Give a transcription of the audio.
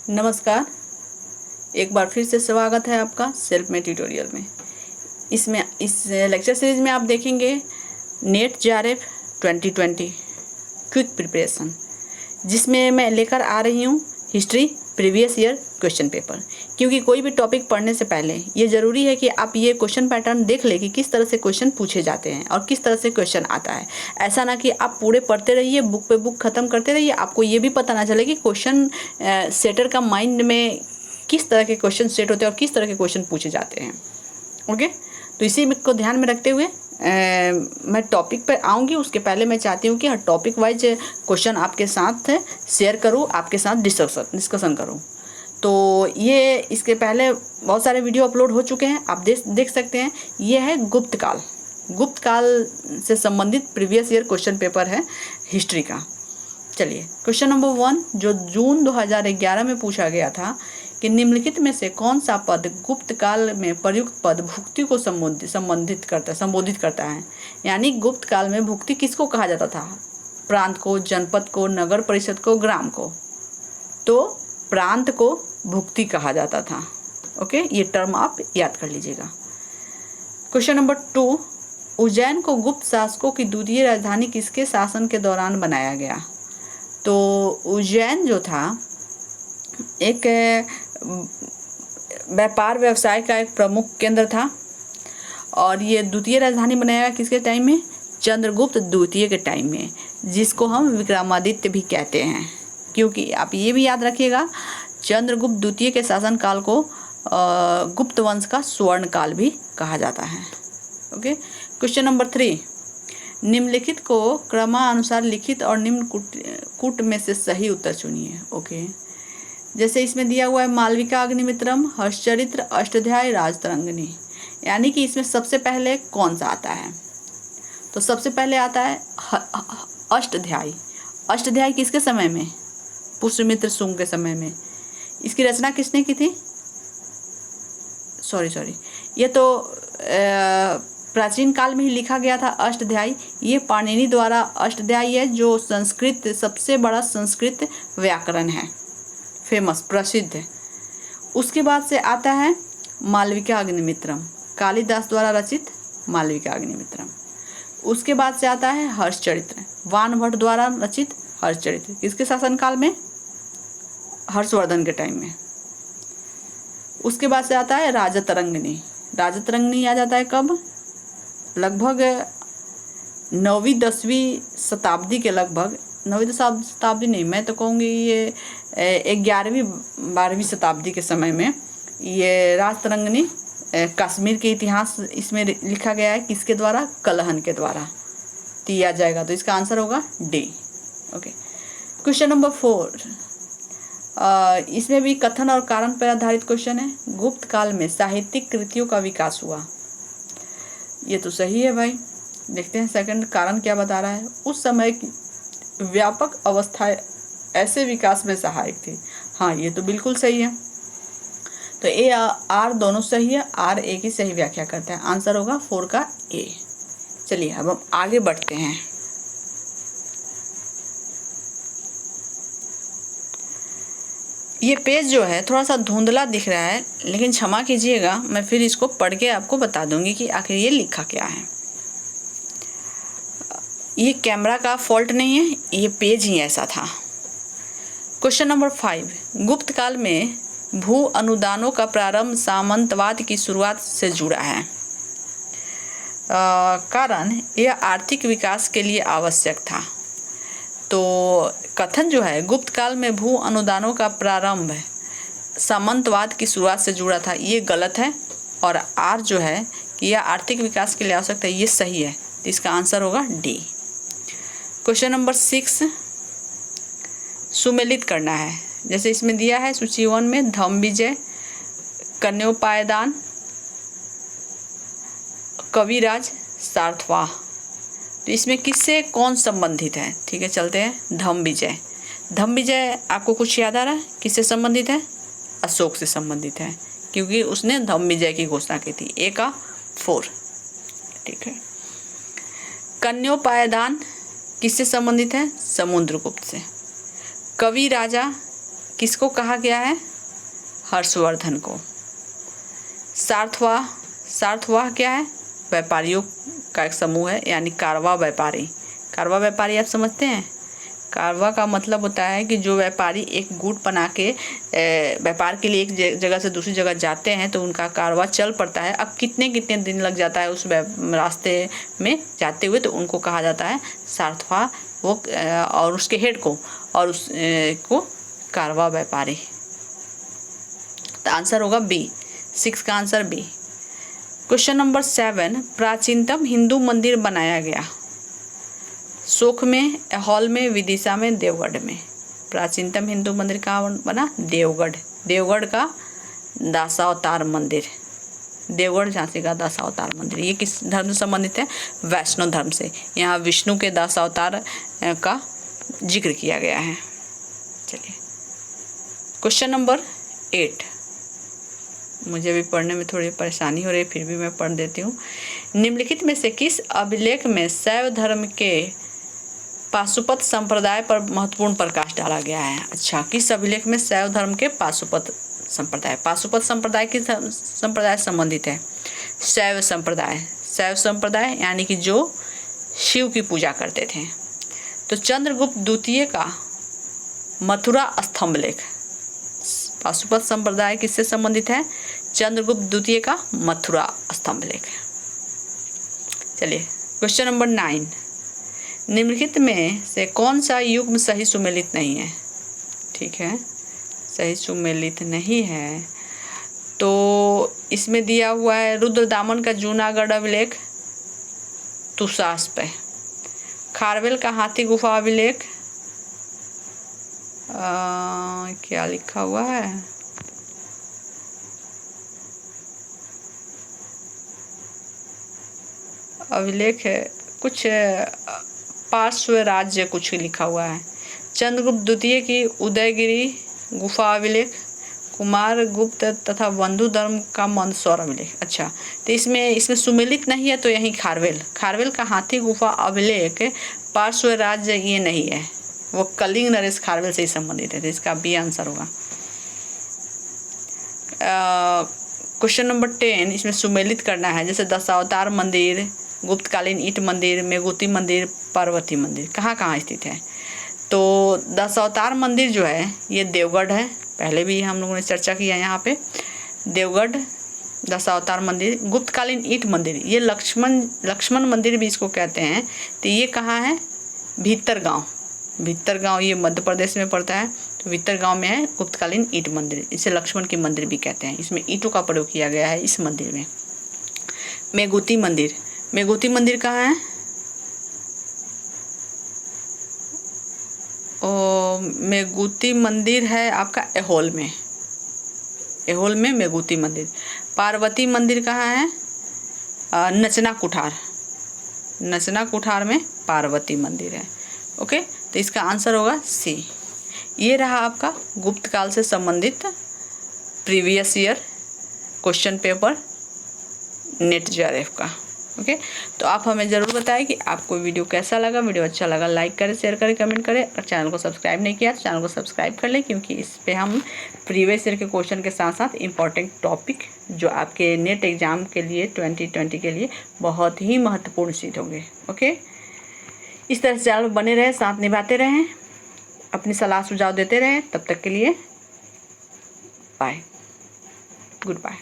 नमस्कार। एक बार फिर से स्वागत है आपका सेल्फ मेड ट्यूटोरियल में। इस लेक्चर सीरीज में आप देखेंगे नेट जेआरएफ 2020 क्विक प्रिपरेशन, जिसमें मैं लेकर आ रही हूँ history previous year question paper. क्योंकि कोई भी टॉपिक पढ़ने से पहले ये ज़रूरी है कि आप ये क्वेश्चन पैटर्न देख लें कि किस तरह से क्वेश्चन पूछे जाते हैं और किस तरह से क्वेश्चन आता है। ऐसा ना कि आप पूरे पढ़ते रहिए, बुक पे बुक ख़त्म करते रहिए, आपको ये भी पता ना चले कि क्वेश्चन सेटर का माइंड में किस तरह के क्वेश्चन सेट होते हैं और किस तरह के क्वेश्चन पूछे जाते हैं। ओके, तो इसी को ध्यान में रखते हुए मैं टॉपिक पर आऊँगी। उसके पहले मैं चाहती हूँ कि हर टॉपिक वाइज क्वेश्चन आपके साथ शेयर करूँ, आपके साथ डिस्कशन करूँ। तो ये इसके पहले बहुत सारे वीडियो अपलोड हो चुके हैं, आप देख सकते हैं। ये है गुप्त काल से संबंधित प्रीवियस ईयर क्वेश्चन पेपर है हिस्ट्री का। चलिए, क्वेश्चन नंबर 1 जो जून 2011 में पूछा गया था कि निम्नलिखित में से कौन सा पद गुप्त काल में प्रयुक्त पद भुक्ति को संबोधित करता है। यानी गुप्त काल में भुक्ति किसको कहा जाता था? प्रांत को, जनपद को, नगर परिषद को, ग्राम को। तो प्रांत को भुक्ति कहा जाता था। ओके, ये टर्म आप याद कर लीजिएगा। क्वेश्चन नंबर 2 उज्जैन को गुप्त शासकों की द्वितीय राजधानी किसके शासन के दौरान बनाया गया? तो उज्जैन जो था एक व्यापार व्यवसाय का एक प्रमुख केंद्र था और ये द्वितीय राजधानी बनाया गया किसके टाइम में? चंद्रगुप्त द्वितीय के टाइम में, जिसको हम विक्रमादित्य भी कहते हैं। क्योंकि आप ये भी याद रखिएगा, चंद्रगुप्त द्वितीय के शासनकाल को गुप्त वंश का स्वर्ण काल भी कहा जाता है। ओके, क्वेश्चन नंबर 3 निम्नलिखित को क्रमानुसार लिखित और निम्न कूट में से सही उत्तर चुनिए। ओके, जैसे इसमें दिया हुआ है मालविका अग्निमित्रम, हर्षचरित्र, अष्टाध्यायी, राजतरंगिणी। यानी कि इसमें सबसे पहले कौन सा आता है? तो सबसे पहले आता है अष्टाध्यायी। अष्टाध्यायी किसके समय में? पुष्यमित्र शुंग के समय में। इसकी रचना किसने की थी? सॉरी, ये तो प्राचीन काल में ही लिखा गया था अष्टाध्यायी। ये पाणिनि द्वारा अष्टाध्यायी है, जो संस्कृत सबसे बड़ा संस्कृत व्याकरण है, फेमस, प्रसिद्ध है। उसके बाद से आता है मालविका अग्निमित्रम, कालिदास द्वारा रचित मालविका अग्निमित्रम। उसके बाद से आता है हर्षचरित्र, वानभट्ट द्वारा रचित हर्षचरित्र। किसके शासनकाल में? हर्षवर्धन के टाइम में। उसके बाद से आता है राजतरंगिणी। राजतरंगिणी आ जाता है कब? लगभग 9वीं 10वीं शताब्दी के लगभग, 9वीं शताब्दी नहीं, मैं तो कहूँगी ये 11वीं 12वीं शताब्दी के समय में ये राजतरंगिणी कश्मीर के इतिहास इसमें लिखा गया है। किसके द्वारा? कलहन के द्वारा दिया जाएगा। तो इसका आंसर होगा डी। ओके, क्वेश्चन नंबर 4 इसमें भी कथन और कारण पर आधारित क्वेश्चन है। गुप्त काल में साहित्यिक कृतियों का विकास हुआ। ये तो सही है भाई। देखते हैं सेकंड कारण क्या बता रहा है। उस समय की व्यापक अवस्थाएं ऐसे विकास में सहायक थी। हाँ, ये तो बिल्कुल सही है। तो ए आर दोनों सही है, आर ए की सही व्याख्या करता है। आंसर होगा 4 का ए। चलिए अब हम आगे बढ़ते हैं। ये पेज जो है थोड़ा सा धुंधला दिख रहा है, लेकिन क्षमा कीजिएगा, मैं फिर इसको पढ़ के आपको बता दूंगी कि आखिर ये लिखा क्या है। ये कैमरा का फॉल्ट नहीं है, ये पेज ही ऐसा था। क्वेश्चन नंबर 5 गुप्त काल में भू अनुदानों का प्रारंभ सामंतवाद की शुरुआत से जुड़ा है। कारण यह आर्थिक विकास के लिए आवश्यक था। तो कथन जो है गुप्त काल में भू अनुदानों का प्रारंभ सामंतवाद की शुरुआत से जुड़ा था, ये गलत है। और आर जो है कि यह आर्थिक विकास के लिए आवश्यक था, ये सही है। तो इसका आंसर होगा डी। क्वेश्चन नंबर 6 सुमेलित करना है। जैसे इसमें दिया है सूची 1 में धम्मविजय, कन्योपायदान, कविराज, सार्थवाह। तो इसमें किससे कौन संबंधित है? ठीक है, चलते हैं धम्मविजय। धम्मविजय आपको कुछ याद आ रहा है? किससे संबंधित है? अशोक से संबंधित है, क्योंकि उसने धम्मविजय की घोषणा की थी। ए का 4। ठीक है। कन्योपायदान किससे संबंधित है? समुद्रगुप्त से। कवि राजा किसको कहा गया है? हर्षवर्धन को। सार्थवाह, सार्थवाह क्या है? व्यापारियों का एक समूह है, यानी कारवा व्यापारी। कारवा व्यापारी आप समझते हैं? कारवा का मतलब होता है कि जो व्यापारी एक गुट बना के व्यापार के लिए एक जगह से दूसरी जगह जाते हैं तो उनका कारवा चल पड़ता है। अब कितने कितने दिन लग जाता है उस रास्ते में जाते हुए, तो उनको कहा जाता है सार्थवाह, वो और उसके हेड को, और उस को कारवा व्यापारी। तो आंसर होगा बी, 6 का आंसर बी। क्वेश्चन नंबर 7, प्राचीनतम हिंदू मंदिर बनाया गया? शोक में, ऐहोल में, विदिशा में, देवगढ़ में। प्राचीनतम हिंदू मंदिर कहाँ बना? देवगढ़। देवगढ़ का दशावतार मंदिर, देवगढ़ झांसी का दशावतार मंदिर। ये किस धर्म से संबंधित है? वैष्णव धर्म से। यहाँ विष्णु के दशावतार का जिक्र किया गया है। चलिए क्वेश्चन नंबर 8, मुझे भी पढ़ने में थोड़ी परेशानी हो रही है, फिर भी मैं पढ़ देती हूँ। निम्नलिखित में से किस अभिलेख में शैव धर्म के पाशुपत संप्रदाय पर महत्वपूर्ण प्रकाश डाला गया है? अच्छा, किस अभिलेख में शैव धर्म के पाशुपत संप्रदाय, पाशुपत संप्रदाय किस संप्रदाय से संबंधित है? शैव संप्रदाय। शैव संप्रदाय यानी कि जो शिव की पूजा करते थे। तो चंद्रगुप्त द्वितीय का मथुरा स्तंभ लेख, पाशुपत संप्रदाय किससे संबंधित है? चंद्रगुप्त द्वितीय का मथुरा स्तंभ लेख। चलिए क्वेश्चन नंबर 9, निम्नलिखित में से कौन सा युग्म सही सुमेलित नहीं है? ठीक है, सही सुमेलित नहीं है तो इसमें दिया हुआ है रुद्रदामन का जूनागढ़ अभिलेख तुषास पे, खारवेल का हाथी गुफा अभिलेख क्या लिखा हुआ है? अभिलेख है कुछ पार्श्व राज्य कुछ लिखा हुआ है। चंद्रगुप्त द्वितीय की उदयगिरी गुफा अभिलेख, कुमार गुप्त तथा बंधु धर्म का मंदसौर अभिलेख। अच्छा, तो इसमें सुमेलित नहीं है तो यही खारवेल, खारवेल का हाथी गुफा अभिलेख पार्श्व राज्य ये नहीं है, वो कलिंग नरेश खारवेल से ही संबंधित है, तो इसका बी आंसर होगा। क्वेश्चन नंबर 10, इसमें सुमेलित करना है, जैसे दशावतार मंदिर, गुप्तकालीन ईंट मंदिर, मेघूती मंदिर, पार्वती मंदिर कहाँ कहाँ स्थित है? तो दशावतार मंदिर जो है ये देवगढ़ है, पहले भी हम लोगों ने चर्चा किया यहाँ पे। देवगढ़ दशावतार मंदिर। गुप्तकालीन ईंट मंदिर ये लक्ष्मण मंदिर भी इसको कहते हैं, तो ये कहाँ है? भीतरगांव, भीतरगांव ये मध्य प्रदेश में पड़ता है, तो भीतरगांव में है गुप्तकालीन ईंट मंदिर, इसे लक्ष्मण की मंदिर भी कहते हैं। इसमें ईंटों का प्रयोग किया गया है इस मंदिर में। मेघूती मंदिर, मेघूती मंदिर कहाँ है? मेघूती मंदिर है आपका ऐहोल में, ऐहोल में मेघूती मंदिर। पार्वती मंदिर कहाँ है? नचना कुठार, नचना कुठार में पार्वती मंदिर है। ओके, तो इसका आंसर होगा सी। ये रहा आपका गुप्त काल से संबंधित previous year question paper net JRF का। ओके, तो आप हमें ज़रूर बताएं कि आपको वीडियो कैसा लगा। वीडियो अच्छा लगा लाइक करें, शेयर करें, कमेंट करें। अगर चैनल को सब्सक्राइब नहीं किया तो चैनल को सब्सक्राइब कर लें, क्योंकि इस पे हम प्रीवियस ईयर के क्वेश्चन के साथ साथ इम्पॉर्टेंट टॉपिक जो आपके नेट एग्ज़ाम के लिए 2020 के लिए बहुत ही महत्वपूर्ण सिद्ध होंगे। ओके, इस तरह से चैनल बने रहें, साथ निभाते रहें, अपनी सलाह सुझाव देते रहें। तब तक के लिए बाय, गुड बाय।